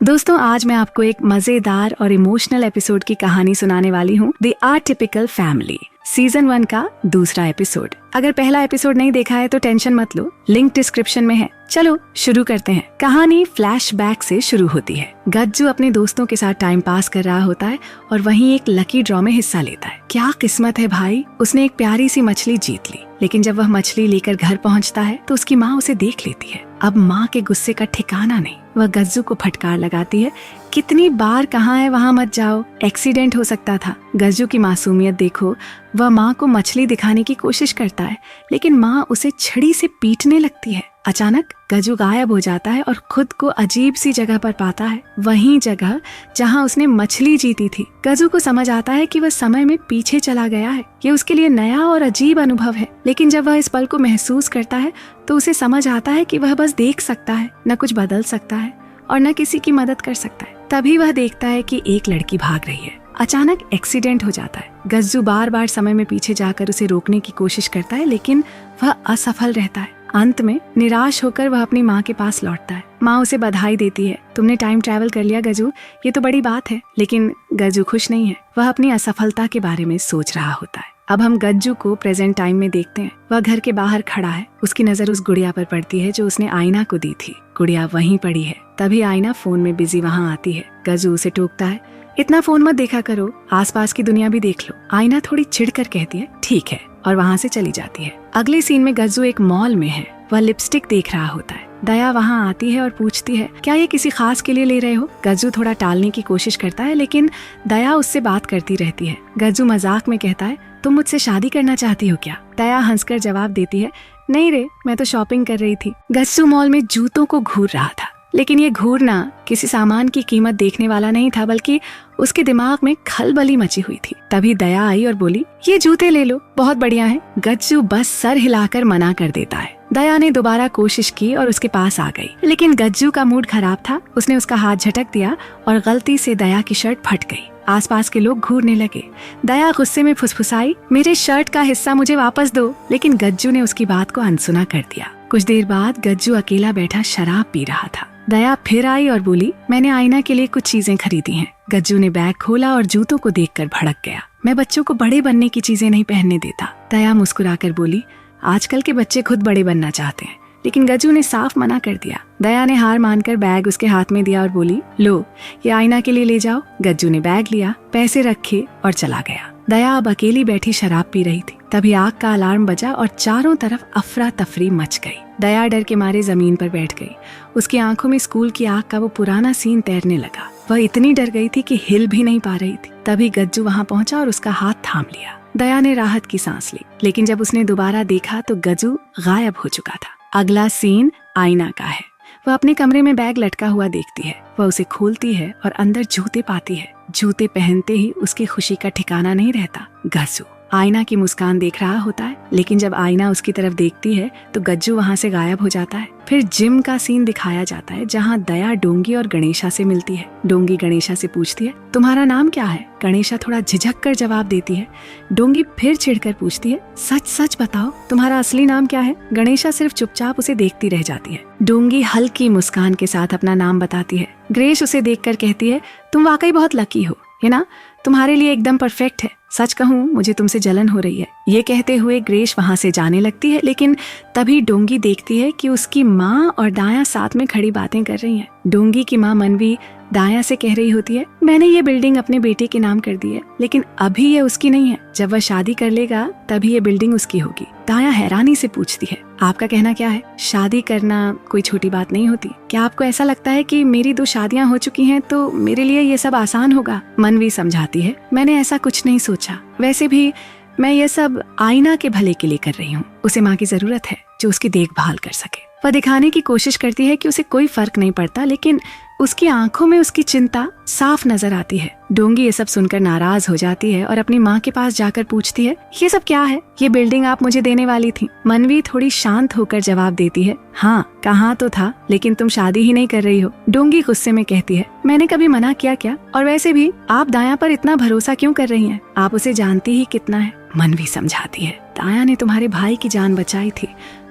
दोस्तों, आज मैं आपको एक मजेदार और इमोशनल एपिसोड की कहानी सुनाने वाली हूँ, द अटिपिकल फैमिली, सीजन 1 का दूसरा एपिसोड। अगर पहला एपिसोड नहीं देखा है तो टेंशन मत लो, लिंक डिस्क्रिप्शन में है। चलो शुरू करते हैं। कहानी फ्लैशबैक से शुरू होती है। गज्जू अपने दोस्तों के साथ टाइम पास कर रहा होता है और वहीं एक लकी ड्रॉ में हिस्सा लेता है। क्या किस्मत है भाई, उसने एक प्यारी सी मछली जीत ली। लेकिन जब वह मछली लेकर घर पहुंचता है तो उसकी माँ उसे देख लेती है। अब माँ के गुस्से का ठिकाना नहीं। वह गज्जू को फटकार लगाती है, कितनी बार कहा है वहाँ मत जाओ, एक्सीडेंट हो सकता था। गज्जू की मासूमियत देखो, वह माँ को मछली दिखाने की कोशिश करता है लेकिन माँ उसे छड़ी से पीटने लगती है। अचानक गज्जू गायब हो जाता है और खुद को अजीब सी जगह पर पाता है, वहीं जगह जहां उसने मछली जीती थी। गज्जू को समझ आता है कि वह समय में पीछे चला गया है। ये उसके लिए नया और अजीब अनुभव है, लेकिन जब वह इस पल को महसूस करता है तो उसे समझ आता है कि वह बस देख सकता है, न कुछ बदल सकता है और न किसी की मदद कर सकता है। तभी वह देखता है कि एक लड़की भाग रही है। अचानक एक्सीडेंट हो जाता है। गज्जू बार बार समय में पीछे जाकर उसे रोकने की कोशिश करता है लेकिन वह असफल रहता है। अंत में निराश होकर वह अपनी माँ के पास लौटता है। माँ उसे बधाई देती है, तुमने टाइम ट्रैवल कर लिया गज्जू, ये तो बड़ी बात है। लेकिन गज्जू खुश नहीं है, वह अपनी असफलता के बारे में सोच रहा होता है। अब हम गज्जू को प्रेजेंट टाइम में देखते हैं। वह घर के बाहर खड़ा है। उसकी नजर उस गुड़िया पर पड़ती है जो उसने आईना को दी थी। गुड़िया वहीं पड़ी है। तभी आईना फोन में बिजी वहाँ आती है। गज्जू उसे टोकता है, इतना फोन मत देखा करो, आसपास की दुनिया भी देख लो। आईना थोड़ी चिढ़कर कहती है, ठीक है, और वहाँ से चली जाती है। अगले सीन में गज्जू एक मॉल में है। वह लिपस्टिक देख रहा होता है। दया वहाँ आती है और पूछती है, क्या ये किसी खास के लिए ले रहे हो? गज्जू थोड़ा टालने की कोशिश करता है लेकिन दया उससे बात करती रहती है। गज्जू मजाक में कहता है, तुम मुझसे शादी करना चाहती हो क्या? दया हंसकर जवाब देती है, नहीं रे, मैं तो शॉपिंग कर रही थी। गज्जू मॉल में जूतों को घूर रहा था, लेकिन ये घूरना किसी सामान की कीमत देखने वाला नहीं था, बल्कि उसके दिमाग में खलबली मची हुई थी। तभी दया आई और बोली, ये जूते ले लो, बहुत बढ़िया है। गज्जू बस सर हिलाकर मना कर देता है। दया ने दोबारा कोशिश की और उसके पास आ गई, लेकिन गज्जू का मूड खराब था। उसने उसका हाथ झटक दिया और गलती से दया की शर्ट फट गई। आसपास के लोग घूरने लगे। दया गुस्से में फुसफुसाई, मेरे शर्ट का हिस्सा मुझे वापस दो, लेकिन गज्जू ने उसकी बात को अनसुना कर दिया। कुछ देर बाद गज्जू अकेला बैठा शराब पी रहा था। दया फिर आई और बोली, मैंने आईना के लिए कुछ चीजें खरीदी हैं। गज्जू ने बैग खोला और जूतों को देखकर भड़क गया। मैं बच्चों को बड़े बनने की चीजें नहीं पहनने देता। दया मुस्कुराकर बोली, आजकल के बच्चे खुद बड़े बनना चाहते हैं, लेकिन गज्जू ने साफ मना कर दिया। दया ने हार मानकर बैग उसके हाथ में दिया और बोली, लो, ये आईना के लिए ले जाओ। गज्जू ने बैग लिया, पैसे रखे और चला गया। दया अब अकेली बैठी शराब पी रही थी। तभी आग का अलार्म बजा और चारों तरफ अफरा तफरी मच गई। दया डर के मारे जमीन पर बैठ गई। उसकी आंखों में स्कूल की आग का वो पुराना सीन तैरने लगा। वह इतनी डर गई थी कि हिल भी नहीं पा रही थी। तभी गज्जू वहाँ पहुंचा और उसका हाथ थाम लिया। दया ने राहत की सांस ली, लेकिन जब उसने दोबारा देखा तो गज्जू गायब हो चुका था। अगला सीन आईना का है। वह अपने कमरे में बैग लटका हुआ देखती है। वह उसे खोलती है और अंदर जूते पाती है। जूते पहनते ही उसकी खुशी का ठिकाना नहीं रहता। गज्जू आईना की मुस्कान देख रहा होता है, लेकिन जब आईना उसकी तरफ देखती है तो गज्जू वहाँ से गायब हो जाता है। फिर जिम का सीन दिखाया जाता है, जहाँ दया डोंगी और गणेशा से मिलती है। डोंगी गणेशा से पूछती है, तुम्हारा नाम क्या है? गणेशा थोड़ा झिझक कर जवाब देती है। डोंगी फिर चिढ़कर पूछती है, सच सच बताओ, तुम्हारा असली नाम क्या है? गणेशा सिर्फ चुपचाप उसे देखती रह जाती है। डोंगी हल्की मुस्कान के साथ अपना नाम बताती है। ग्रेश उसे देखकर कहती है, तुम वाकई बहुत लकी हो, है ना? तुम्हारे लिए एकदम परफेक्ट है। सच कहूँ, मुझे तुमसे जलन हो रही है। ये कहते हुए ग्रेश वहाँ से जाने लगती है, लेकिन तभी डोंगी देखती है कि उसकी माँ और दाया साथ में खड़ी बातें कर रही हैं। डोंगी की माँ मनवी दाया से कह रही होती है, मैंने ये बिल्डिंग अपने बेटे के नाम कर दी है, लेकिन अभी ये उसकी नहीं है। जब वह शादी कर लेगा तभी ये बिल्डिंग उसकी होगी। दाया हैरानी से पूछती है, आपका कहना क्या है? शादी करना कोई छोटी बात नहीं होती। क्या आपको ऐसा लगता है कि मेरी 2 शादियां हो चुकी हैं तो मेरे लिए ये सब आसान होगा? मनवी समझाती है, मैंने ऐसा कुछ नहीं सोचा। वैसे भी मैं ये सब आईना के भले के लिए कर रही हूँ। उसे माँ की जरूरत है जो उसकी देखभाल कर सके। वह दिखाने की कोशिश करती है कि उसे कोई फर्क नहीं पड़ता, लेकिन उसकी आंखों में उसकी चिंता साफ नजर आती है। डोंगी ये सब सुनकर नाराज हो जाती है और अपनी माँ के पास जाकर पूछती है, ये सब क्या है? ये बिल्डिंग आप मुझे देने वाली थी। मनवी थोड़ी शांत होकर जवाब देती है, हाँ कहा तो था, लेकिन तुम शादी ही नहीं कर रही हो। डोंगी गुस्से में कहती है, मैंने कभी मना किया क्या? और वैसे भी आप दाया पर इतना भरोसा क्यों कर रही हैं? आप उसे जानती ही कितना है। मनवी समझाती है, दाया ने तुम्हारे भाई की जान बचाई थी,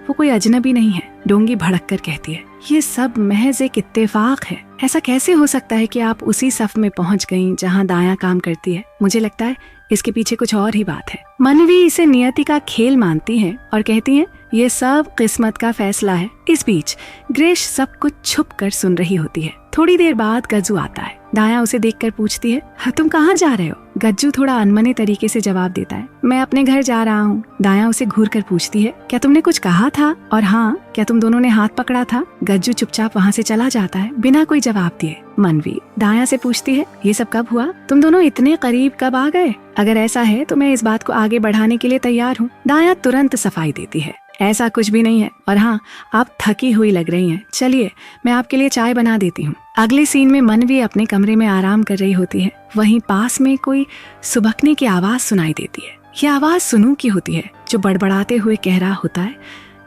वो कोई अजनबी नहीं है। डोंगी भड़क कर कहती है, ये सब महज एक इत्तेफाक है। ऐसा कैसे हो सकता है कि आप उसी सफ में पहुंच गईं जहां दाया काम करती है? मुझे लगता है इसके पीछे कुछ और ही बात है। मनवी इसे नियति का खेल मानती है और कहती है, ये सब किस्मत का फैसला है। इस बीच ग्रेश सब कुछ छुप कर सुन रही होती है। थोड़ी देर बाद गज्जू आता है। दाया उसे देखकर पूछती है, तुम कहाँ जा रहे हो? गज्जू थोड़ा अनमने तरीके से जवाब देता है, मैं अपने घर जा रहा हूँ। दाया उसे घूर कर पूछती है, क्या तुमने कुछ कहा था? और हाँ, क्या तुम दोनों ने हाथ पकड़ा था? गज्जू चुपचाप वहाँ से चला जाता है बिना कोई जवाब दिए। मनवी दाया से पूछती है, ये सब कब हुआ? तुम दोनों इतने करीब कब आ गए? अगर ऐसा है तो मैं इस बात को आगे बढ़ाने के लिए तैयार हूँ। दाया तुरंत सफाई देती है, ऐसा कुछ भी नहीं है, और हाँ, आप थकी हुई लग रही हैं। चलिए मैं आपके लिए चाय बना देती हूँ। अगले सीन में मनवी अपने कमरे में आराम कर रही होती है। वहीं पास में कोई सुबकने की आवाज सुनाई देती है। यह आवाज सुनू की होती है, जो बड़बड़ाते हुए कह रहा होता है,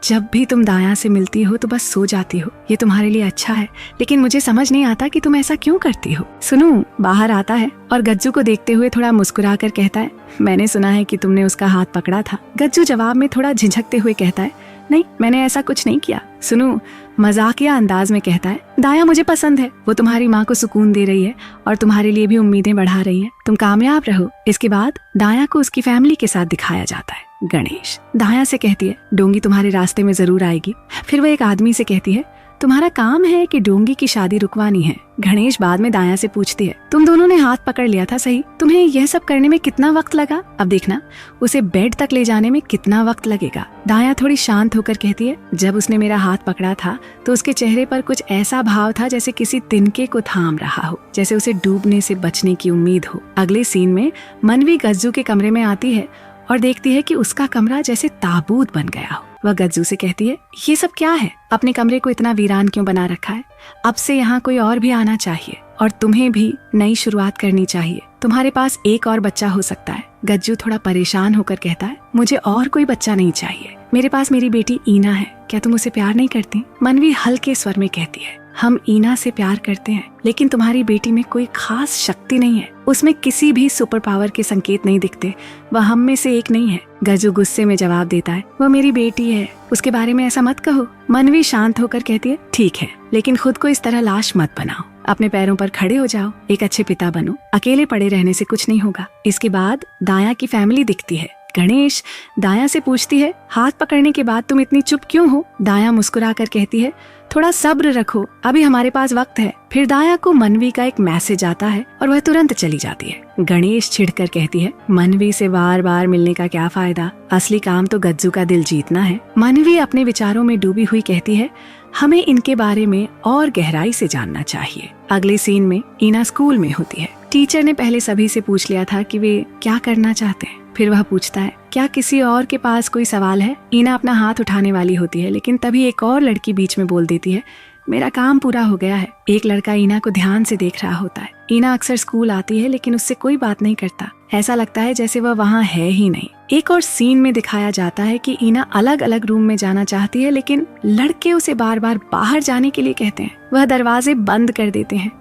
जब भी तुम दाया से मिलती हो तो बस सो जाती हो। ये तुम्हारे लिए अच्छा है, लेकिन मुझे समझ नहीं आता कि तुम ऐसा क्यों करती हो। सुनू बाहर आता है और गज्जू को देखते हुए थोड़ा मुस्कुरा कर कहता है, मैंने सुना है कि तुमने उसका हाथ पकड़ा था। गज्जू जवाब में थोड़ा झिझकते हुए कहता है, नहीं, मैंने ऐसा कुछ नहीं किया। सुनू मजाकिया अंदाज में कहता है, दाया मुझे पसंद है। वो तुम्हारी माँ को सुकून दे रही है और तुम्हारे लिए भी उम्मीदें बढ़ा रही है। तुम कामयाब रहो। इसके बाद दाया को उसकी फैमिली के साथ दिखाया जाता है। गणेश दाया से कहती है, डोंगी तुम्हारे रास्ते में जरूर आएगी। फिर वो एक आदमी से कहती है, तुम्हारा काम है कि डोंगी की शादी रुकवानी है। गणेश बाद में दाया से पूछती है, तुम दोनों ने हाथ पकड़ लिया था सही, तुम्हें यह सब करने में कितना वक्त लगा? अब देखना उसे बेड तक ले जाने में कितना वक्त लगेगा। दाया थोड़ी शांत होकर कहती है, जब उसने मेरा हाथ पकड़ा था तो उसके चेहरे पर कुछ ऐसा भाव था जैसे किसी तिनके को थाम रहा हो, जैसे उसे डूबने से बचने की उम्मीद हो। अगले सीन में मनवी गज्जू के कमरे में आती है और देखती है कि उसका कमरा जैसे ताबूत बन गया हो। वह गज्जू से कहती है, ये सब क्या है? अपने कमरे को इतना वीरान क्यों बना रखा है? अब से यहाँ कोई और भी आना चाहिए और तुम्हें भी नई शुरुआत करनी चाहिए। तुम्हारे पास एक और बच्चा हो सकता है। गज्जू थोड़ा परेशान होकर कहता है, मुझे और कोई बच्चा नहीं चाहिए। मेरे पास मेरी बेटी ईना है। क्या तुम उसे प्यार नहीं करती? मनवी हल्के स्वर में कहती है, हम ईना से प्यार करते हैं, लेकिन तुम्हारी बेटी में कोई खास शक्ति नहीं है। उसमें किसी भी सुपर पावर के संकेत नहीं दिखते। वह हम में से एक नहीं है। गज्जू गुस्से में जवाब देता है, वो मेरी बेटी है, उसके बारे में ऐसा मत कहो। मनवी शांत होकर कहती है, ठीक है, लेकिन खुद को इस तरह लाश मत बनाओ। अपने पैरों पर खड़े हो जाओ, एक अच्छे पिता बनो। अकेले पड़े रहने से कुछ नहीं होगा। इसके बाद दाया की फैमिली दिखती है। गणेश दाया से पूछती है, हाथ पकड़ने के बाद तुम इतनी चुप क्यों हो? दाया मुस्कुरा कर कहती है, थोड़ा सब्र रखो, अभी हमारे पास वक्त है। फिर दाया को मनवी का एक मैसेज आता है और वह तुरंत चली जाती है। गणेश चिढ़कर कहती है, मनवी से बार बार मिलने का क्या फायदा? असली काम तो गज्जू का दिल जीतना है। मनवी अपने विचारों में डूबी हुई कहती है, हमें इनके बारे में और गहराई से जानना चाहिए। अगले सीन में ईना स्कूल में होती है। टीचर ने पहले सभी से पूछ लिया था कि वे क्या करना चाहते हैं। फिर वह पूछता है, क्या किसी और के पास कोई सवाल है? ईना अपना हाथ उठाने वाली होती है, लेकिन तभी एक और लड़की बीच में बोल देती है, मेरा काम पूरा हो गया है। एक लड़का ईना को ध्यान से देख रहा होता है। ईना अक्सर स्कूल आती है, लेकिन उससे कोई बात नहीं करता। ऐसा लगता है जैसे वह वहाँ है ही नहीं। एक और सीन में दिखाया जाता है कि ईना अलग अलग रूम में जाना चाहती है, लेकिन लड़के उसे बार बार बाहर जाने के लिए कहते हैं। वह दरवाजे बंद कर देते हैं।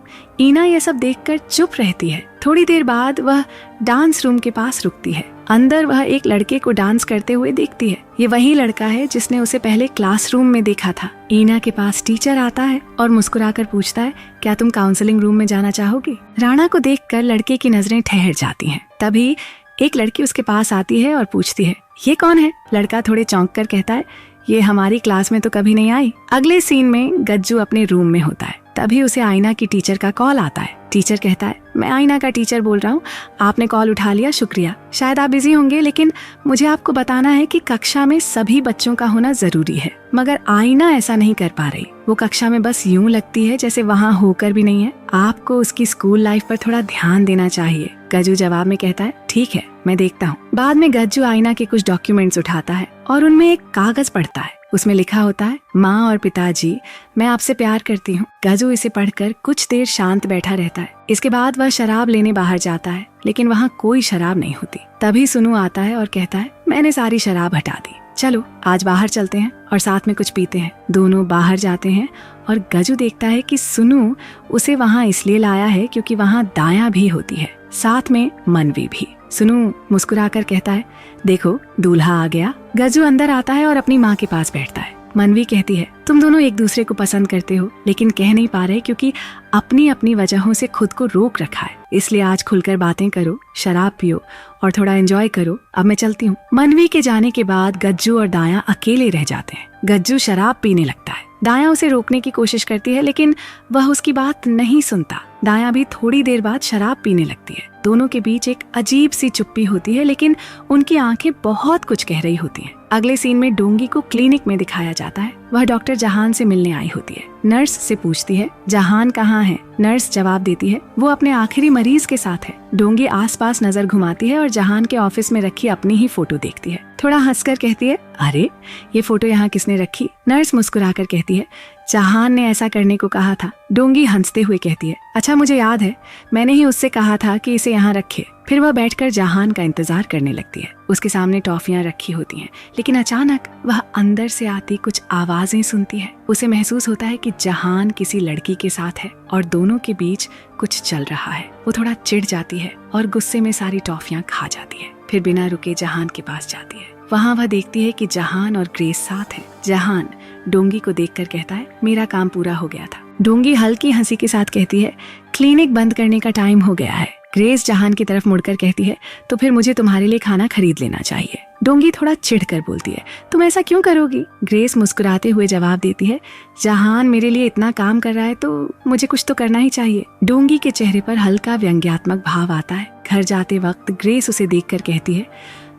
ईना यह सब देखकर चुप रहती है। थोड़ी देर बाद वह डांस रूम के पास रुकती है। अंदर वह एक लड़के को डांस करते हुए देखती है। ये वही लड़का है जिसने उसे पहले क्लासरूम में देखा था। ईना के पास टीचर आता है और मुस्कुराकर पूछता है, क्या तुम काउंसलिंग रूम में जाना चाहोगी? राणा को देखकर लड़के की नजरें ठहर जाती हैं। तभी एक लड़की उसके पास आती है और पूछती है, ये कौन है? लड़का थोड़े चौंक कर कहता है, ये हमारी क्लास में तो कभी नहीं आई। अगले सीन में गज्जू अपने रूम में होता है। तभी उसे आईना की टीचर का कॉल आता है। टीचर कहता है, मैं आईना का टीचर बोल रहा हूँ, आपने कॉल उठा लिया, शुक्रिया। शायद आप बिजी होंगे, लेकिन मुझे आपको बताना है कि कक्षा में सभी बच्चों का होना जरूरी है। मगर आईना ऐसा नहीं कर पा रही। वो कक्षा में बस यूं लगती है जैसे वहाँ होकर भी नहीं है। आपको उसकी स्कूल लाइफ पर थोड़ा ध्यान देना चाहिए। गज्जू जवाब में कहता है, ठीक है, मैं देखता हूँ। बाद में गज्जू आईना के कुछ डॉक्यूमेंट्स उठाता है और उनमें एक कागज पढ़ता है। उसमें लिखा होता है, माँ और पिताजी, मैं आपसे प्यार करती हूँ। गज्जू इसे पढ़कर कुछ देर शांत बैठा रहता है। इसके बाद वह शराब लेने बाहर जाता है, लेकिन वहाँ कोई शराब नहीं होती। तभी सुनू आता है और कहता है, मैंने सारी शराब हटा दी, चलो आज बाहर चलते हैं और साथ में कुछ पीते हैं। दोनों बाहर जाते हैं और गज्जू देखता है कि सुनू उसे वहाँ इसलिए लाया है क्योंकि वहाँ दाया भी होती है, साथ में मनवी भी। सुनू मुस्कुराकर कहता है, देखो दूल्हा आ गया। गज्जू अंदर आता है और अपनी माँ के पास बैठता है। मनवी कहती है, तुम दोनों एक दूसरे को पसंद करते हो लेकिन कह नहीं पा रहे क्योंकि अपनी अपनी वजहों से खुद को रोक रखा है। इसलिए आज खुलकर बातें करो, शराब पियो और थोड़ा एंजॉय करो। अब मैं चलती हूँ। मनवी के जाने के बाद गज्जू और दाया अकेले रह जाते हैं। गज्जू शराब पीने लगता है। दाया उसे रोकने की कोशिश करती है लेकिन वह उसकी बात नहीं सुनता। दाया भी थोड़ी देर बाद शराब पीने लगती है। दोनों के बीच एक अजीब सी चुप्पी होती है लेकिन उनकी आंखें बहुत कुछ कह रही होती हैं। अगले सीन में डोंगी को क्लिनिक में दिखाया जाता है। वह डॉक्टर जहान से मिलने आई होती है। नर्स से पूछती है, जहान कहाँ है? नर्स जवाब देती है, वो अपने आखिरी मरीज के साथ है। डोंगी आसपास नजर घुमाती है और जहान के ऑफिस में रखी अपनी ही फोटो देखती है। थोड़ा हंसकर कहती है, अरे ये फोटो यहाँ किसने रखी? नर्स मुस्कुराकर कहती है, जहान ने ऐसा करने को कहा था। डोंगी हंसते हुए कहती है, अच्छा मुझे याद है, मैंने ही उससे कहा था कि इसे यहाँ रखे। फिर वह बैठकर जहान का इंतजार करने लगती है। उसके सामने टॉफियां रखी होती हैं लेकिन अचानक वह अंदर से आती कुछ आवाजें सुनती है। उसे महसूस होता है कि जहान किसी लड़की के साथ है और दोनों के बीच कुछ चल रहा है। वो थोड़ा चिढ़ जाती है और गुस्से में सारी टॉफियां खा जाती है। फिर बिना रुके जहान के पास जाती है। वहाँ वह देखती है कि जहान और ग्रेस साथ है। जहान डोंगी को देखकर कहता है, मेरा काम पूरा हो गया था। डोंगी हल्की हंसी के साथ कहती है, क्लिनिक बंद करने का टाइम हो गया है। ग्रेस जहान की तरफ मुड़कर कहती है, तो फिर मुझे तुम्हारे लिए खाना खरीद लेना चाहिए। डोंगी थोड़ा चिढ़कर बोलती है, तुम ऐसा क्यों करोगी? ग्रेस मुस्कुराते हुए जवाब देती है, जहान मेरे लिए इतना काम कर रहा है तो मुझे कुछ तो करना ही चाहिए। डोंगी के चेहरे पर हल्का व्यंग्यात्मक भाव आता है। घर जाते वक्त ग्रेस उसे देखकर कहती है,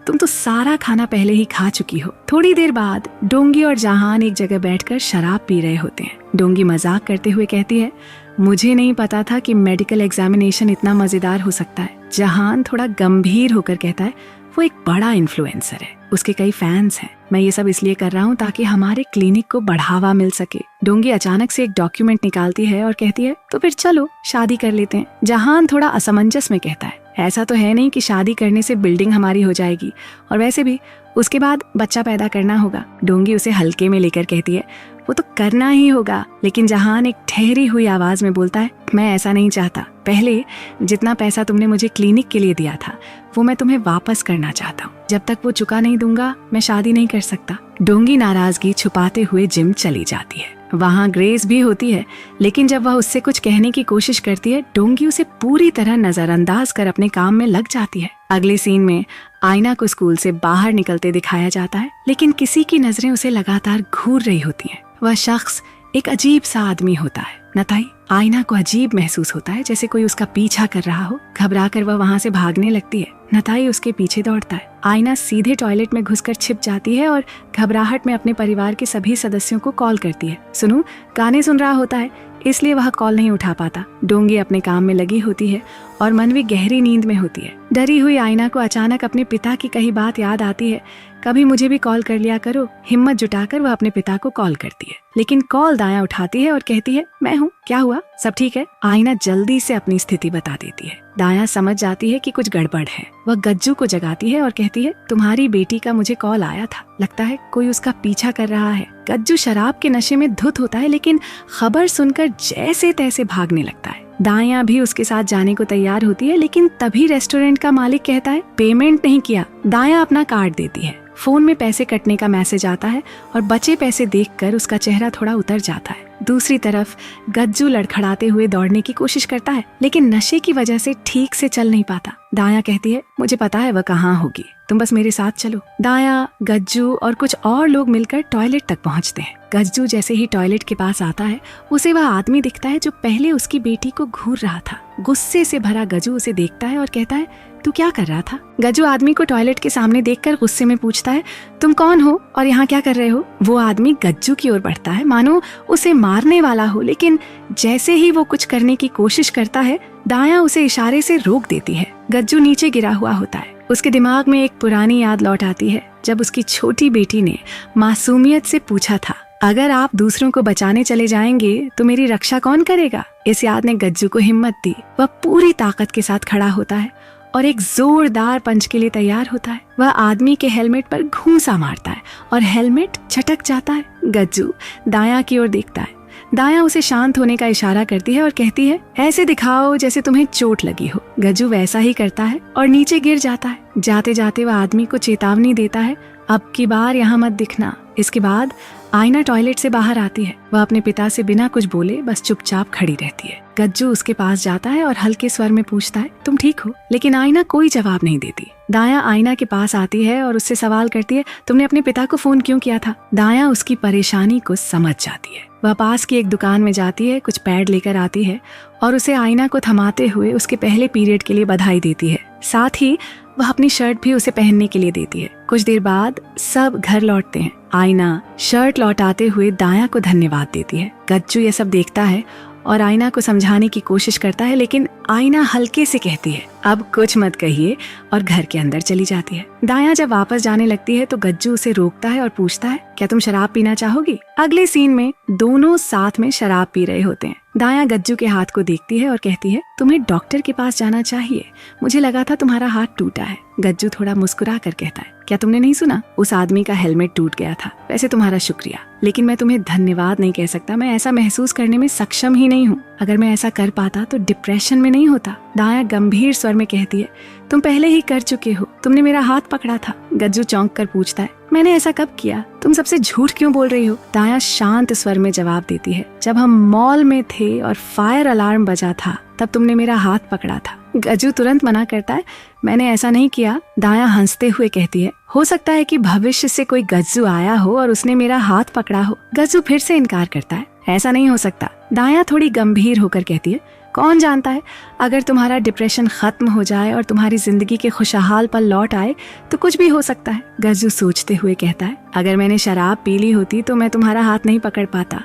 तुम तो सारा खाना पहले ही खा चुकी हो। थोड़ी देर बाद डोंगी और जहान एक जगह बैठकर शराब पी रहे होते हैं। डोंगी मजाक करते हुए कहती है, मुझे नहीं पता था कि मेडिकल एग्जामिनेशन इतना मजेदार हो सकता है। जहान थोड़ा गंभीर होकर कहता है, वो एक बड़ा इन्फ्लुएंसर है, उसके कई फैंस हैं। मैं ये सब इसलिए कर रहा हूँ ताकि हमारे क्लिनिक को बढ़ावा मिल सके। डोंगी अचानक से एक डॉक्यूमेंट निकालती है और कहती है, तो फिर चलो शादी कर लेते हैं। जहान थोड़ा असमंजस में कहता है, ऐसा तो है नहीं कि शादी करने से बिल्डिंग हमारी हो जाएगी, और वैसे भी उसके बाद बच्चा पैदा करना होगा। डोंगी उसे हल्के में लेकर कहती है, वो तो करना ही होगा। लेकिन जहान एक ठहरी हुई आवाज में बोलता है, मैं ऐसा नहीं चाहता। पहले जितना पैसा तुमने मुझे क्लिनिक के लिए दिया था वो मैं तुम्हें वापस करना चाहता हूँ। जब तक वो चुका नहीं दूंगा मैं शादी नहीं कर सकता। डोंगी नाराजगी छुपाते हुए जिम चली जाती है। वहाँ ग्रेस भी होती है लेकिन जब वह उससे कुछ कहने की कोशिश करती है, डोंगी उसे पूरी तरह नजरअंदाज कर अपने काम में लग जाती है। अगले सीन में आयना को स्कूल से बाहर निकलते दिखाया जाता है लेकिन किसी की नजरें उसे लगातार घूर रही होती हैं। वह शख्स एक अजीब सा आदमी होता है। नताई आयना को अजीब महसूस होता है, जैसे कोई उसका पीछा कर रहा हो। घबराकर वह वहाँ से भागने लगती है। नताई उसके पीछे दौड़ता है। आयना सीधे टॉयलेट में घुसकर छिप जाती है और घबराहट में अपने परिवार के सभी सदस्यों को कॉल करती है। सुनु गाने सुन रहा होता है इसलिए वह कॉल नहीं उठा पाता। डोंगी अपने काम में लगी होती है और मनवी गहरी नींद में होती है। डरी हुई आयना को अचानक अपने पिता की कही बात याद आती है, कभी मुझे भी कॉल कर लिया करो। हिम्मत जुटाकर वह अपने पिता को कॉल करती है लेकिन कॉल दाया उठाती है और कहती है, मैं हूँ, क्या हुआ, सब ठीक है? आयना जल्दी से अपनी स्थिति बता देती है। दाया समझ जाती है कि कुछ गड़बड़ है। वह गज्जू को जगाती है और कहती है, तुम्हारी बेटी का मुझे कॉल आया था, लगता है कोई उसका पीछा कर रहा है। गज्जू शराब के नशे में धुत होता है लेकिन खबर सुनकर जैसे तैसे भागने लगता है। दाया भी उसके साथ जाने को तैयार होती है लेकिन तभी रेस्टोरेंट का मालिक कहता है, पेमेंट नहीं किया। दाया अपना कार्ड देती है। फोन में पैसे कटने का मैसेज आता है और बचे पैसे देखकर उसका चेहरा थोड़ा उतर जाता है। दूसरी तरफ गज्जू लड़खड़ाते हुए दौड़ने की कोशिश करता है लेकिन नशे की वजह से ठीक से चल नहीं पाता। दाया कहती है, मुझे पता है वह कहाँ होगी, तुम बस मेरे साथ चलो। दाया, गज्जू और कुछ और लोग मिलकर टॉयलेट तक पहुँचते हैं। गज्जू जैसे ही टॉयलेट के पास आता है उसे वह आदमी दिखता है जो पहले उसकी बेटी को घूर रहा था। गुस्से से भरा गज्जू उसे देखता है और कहता है, तू क्या कर रहा था? गज्जू आदमी को टॉयलेट के सामने देखकर गुस्से में पूछता है, तुम कौन हो और यहाँ क्या कर रहे हो? वो आदमी गज्जू की ओर बढ़ता है मानो उसे मारने वाला हो, लेकिन जैसे ही वो कुछ करने की कोशिश करता है दाया उसे इशारे से रोक देती है। गज्जू नीचे गिरा हुआ होता है। उसके दिमाग में एक पुरानी याद लौट आती है जब उसकी छोटी बेटी ने मासूमियत से पूछा था, अगर आप दूसरों को बचाने चले जाएंगे तो मेरी रक्षा कौन करेगा? इस याद ने गज्जू को हिम्मत दी। वह पूरी ताकत के साथ खड़ा होता है और एक जोरदार पंच के लिए तैयार होता है। वह आदमी के हेलमेट पर घूंसा मारता है और हेलमेट छटक जाता है। गज्जू दाया की ओर देखता है। दाया उसे शांत होने का इशारा करती है और कहती है, ऐसे दिखाओ जैसे तुम्हें चोट लगी हो। गज्जू वैसा ही करता है और नीचे गिर जाता है। जाते जाते वह आदमी को चेतावनी देता है, अब की बार यहाँ मत दिखना। इसके बाद आईना टॉयलेट से बाहर आती है। वह अपने पिता से बिना कुछ बोले बस चुपचाप खड़ी रहती है। गज्जू उसके पास जाता है और हल्के स्वर में पूछता है, तुम ठीक हो? लेकिन आईना कोई जवाब नहीं देती। दाया आईना के पास आती है और उससे सवाल करती है, तुमने अपने पिता को फोन क्यों किया था? दाया उसकी परेशानी को समझ जाती है। वह पास की एक दुकान में जाती है, कुछ पैड लेकर आती है और उसे आईना को थमाते हुए उसके पहले पीरियड के लिए बधाई देती है। साथ ही वह अपनी शर्ट भी उसे पहनने के लिए देती है। कुछ देर बाद सब घर लौटते हैं। आईना शर्ट लौटाते हुए दाया को धन्यवाद देती है। गज्जू ये सब देखता है और आईना को समझाने की कोशिश करता है, लेकिन आईना हल्के से कहती है, अब कुछ मत कहिए, और घर के अंदर चली जाती है। दाया जब वापस जाने लगती है तो गज्जू उसे रोकता है और पूछता है, क्या तुम शराब पीना चाहोगी? अगले सीन में दोनों साथ में शराब पी रहे होते हैं। दाया गज्जू के हाथ को देखती है और कहती है, तुम्हें डॉक्टर के पास जाना चाहिए, मुझे लगा था तुम्हारा हाथ टूटा है। गज्जू थोड़ा मुस्कुरा कर कहता है, क्या तुमने नहीं सुना? उस आदमी का हेलमेट टूट गया था। वैसे तुम्हारा शुक्रिया, लेकिन मैं तुम्हें धन्यवाद नहीं कह सकता। मैं ऐसा महसूस करने में सक्षम ही नहीं हूँ। अगर मैं ऐसा कर पाता तो डिप्रेशन में नहीं होता। दाया गंभीर स्वर में कहती है, तुम पहले ही कर चुके हो, तुमने मेरा हाथ पकड़ा था। गज्जू चौंक कर पूछता है, मैंने ऐसा कब किया? तुम सबसे झूठ क्यों बोल रही हो? दाया शांत स्वर में जवाब देती है, जब हम मॉल में थे और फायर अलार्म बजा था तब तुमने मेरा हाथ पकड़ा था। गज्जू तुरंत मना करता है, मैंने ऐसा नहीं किया। दाया हंसते हुए कहती है, हो सकता है कि भविष्य से कोई गज्जू आया हो और उसने मेरा हाथ पकड़ा हो। गज्जू फिर से इनकार करता है, ऐसा नहीं हो सकता। दाया थोड़ी गंभीर होकर कहती है, कौन जानता है, अगर तुम्हारा डिप्रेशन खत्म हो जाए और तुम्हारी जिंदगी के खुशहाल पल लौट आए तो कुछ भी हो सकता है। गज्जू सोचते हुए कहता है, अगर मैंने शराब पी ली होती तो मैं तुम्हारा हाथ नहीं पकड़ पाता।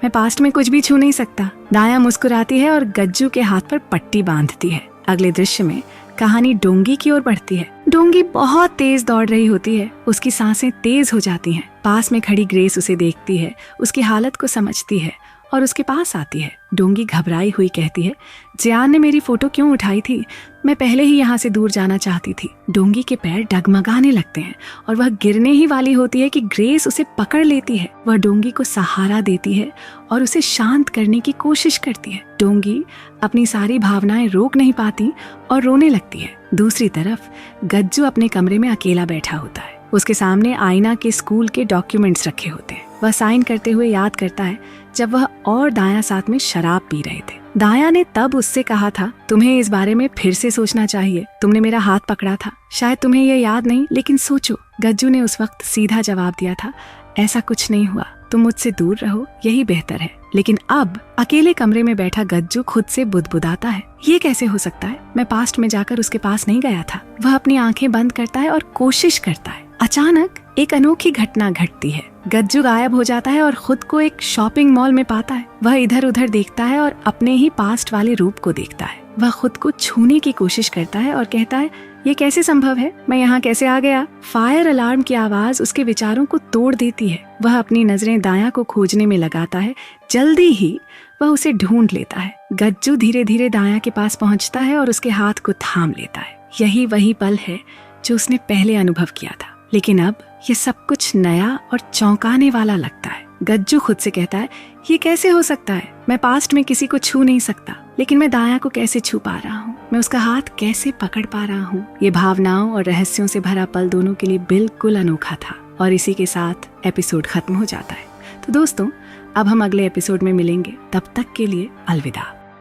मैं पास्ट में कुछ भी छू नहीं सकता। दाया मुस्कुराती है और गज्जू के हाथ पर पट्टी बांधती है। अगले दृश्य में कहानी डोंगी की ओर बढ़ती है। डोंगी बहुत तेज दौड़ रही होती है। उसकी सांसें तेज हो जाती हैं। पास में खड़ी ग्रेस उसे देखती है, उसकी हालत को समझती है और उसके पास आती है। डोंगी घबराई हुई कहती है, जियान ने मेरी फोटो क्यों उठाई थी? मैं पहले ही यहाँ से दूर जाना चाहती थी। डोंगी के पैर डगमगाने लगते हैं और वह गिरने ही वाली होती है कि ग्रेस उसे पकड़ लेती है। वह डोंगी को सहारा देती है और उसे शांत करने की कोशिश करती है। डोंगी अपनी सारी भावनाएं रोक नहीं पाती और रोने लगती है। दूसरी तरफ गज्जू अपने कमरे में अकेला बैठा होता है। उसके सामने आईना के स्कूल के डॉक्यूमेंट्स रखे होते हैं। वह साइन करते हुए याद करता है जब वह और दाया साथ में शराब पी रहे थे। दाया ने तब उससे कहा था, तुम्हें इस बारे में फिर से सोचना चाहिए, तुमने मेरा हाथ पकड़ा था। शायद तुम्हें यह याद नहीं, लेकिन सोचो। गज्जू ने उस वक्त सीधा जवाब दिया था, ऐसा कुछ नहीं हुआ, तुम मुझसे दूर रहो, यही बेहतर है। लेकिन अब अकेले कमरे में बैठा गज्जू खुद से बुदबुदाता है, ये कैसे हो सकता है? मैं पास्ट में जाकर उसके पास नहीं गया था। वह अपनी आंखें बंद करता है और कोशिश करता है। अचानक एक अनोखी घटना घटती है। गज्जू गायब हो जाता है और खुद को एक शॉपिंग मॉल में पाता है। वह इधर उधर देखता है और अपने ही पास्ट वाले रूप को देखता है। वह खुद को छूने की कोशिश करता है और कहता है, ये कैसे संभव है? मैं यहाँ कैसे आ गया? फायर अलार्म की आवाज उसके विचारों को तोड़ देती है। वह अपनी नजरें दाया को खोजने में लगाता है। जल्दी ही वह उसे ढूंढ लेता है। गज्जू धीरे धीरे दाया के पास पहुँचता है और उसके हाथ को थाम लेता है। यही वही पल है जो उसने पहले अनुभव किया था, लेकिन अब ये सब कुछ नया और चौंकाने वाला लगता है। गज्जू खुद से कहता है, ये कैसे हो सकता है? मैं पास्ट में किसी को छू नहीं सकता, लेकिन मैं दाया को कैसे छू पा रहा हूँ? मैं उसका हाथ कैसे पकड़ पा रहा हूँ? ये भावनाओं और रहस्यों से भरा पल दोनों के लिए बिल्कुल अनोखा था। और इसी के साथ एपिसोड खत्म हो जाता है। तो दोस्तों, अब हम अगले एपिसोड में मिलेंगे। तब तक के लिए अलविदा।